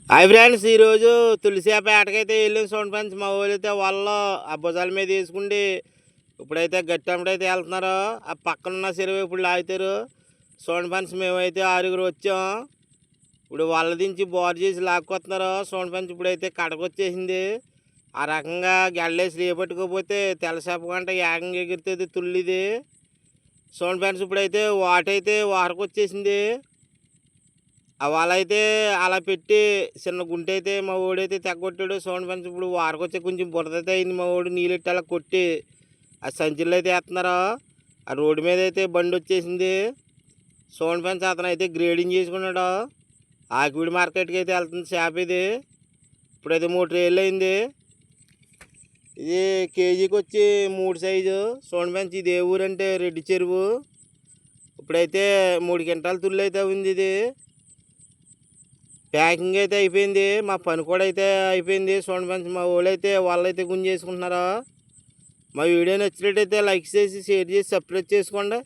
Hi friends, ఈరోజు తులసిపేటకైతే వెళ్ళాం. Sound friends, మా వాళ్ళైతే వాళ్ళు ఆ భుజాల మీద వేసుకుండి ఇప్పుడైతే గట్టమ్మడైతే వెళ్తున్నారు. ఆ పక్కనున్న చెరువు ఇప్పుడు లాగుతారు. సౌండ్ ఫ్రెండ్స్, మేమైతే 6గురు వచ్చాం. ఇప్పుడు వాళ్ళ దించి బోర్ చేసి లాక్కొస్తున్నారు. సౌండ్ ఫ్రెండ్స్, ఇప్పుడైతే కడకొచ్చేసింది. ఆ రకంగా గెళ్ళేసి రేపట్టుకోపోతే తెల్లసేప గంట ఏకంగా ఎగురుతుంది తుల్లిది. సౌండ్ ఫ్రెండ్స్, ఇప్పుడైతే వాటైతే వారకొచ్చేసింది. వాళ్ళైతే అలా పెట్టి చిన్న గుంట అయితే మా ఓడైతే తెగొట్టాడు. సౌండ్ ఫ్రెండ్స్, ఇప్పుడు వారకొచ్చే కొంచెం బురదైతే అయింది. మా ఓడు నీళ్ళెట్టి అలా కొట్టి ఆ సంచుల్లో అయితే వేస్తున్నారు. ఆ రోడ్డు మీద అయితే బండి వచ్చేసింది. సౌండ్ ఫ్రెండ్స్, అతను అయితే గ్రేడింగ్ చేసుకున్నాడు. ఆకివీడి మార్కెట్కి అయితే వెళ్తుంది చేప ఇది. ఇప్పుడైతే 3 ట్రేలు అయింది. ఇది కేజీకి వచ్చి 3 సైజు. సౌండ్ ఫ్రెండ్స్, ఇది ఏ ఊరంటే రెడ్డి చెరువు. ఇప్పుడైతే 3 క్వింటాల తుల్లు అయితే ఉంది. ఇది ప్యాకింగ్ అయితే అయిపోయింది. మా పని కూడా అయితే అయిపోయింది. సౌండ్ ఫ్రెండ్స్, మా వాళ్ళైతే వాళ్ళైతే గుంజేసుకుంటున్నారు. మా వీడియో నచ్చినట్టయితే లైక్ చేసి షేర్ చేసి సబ్స్క్రైబ్ చేసుకోండి.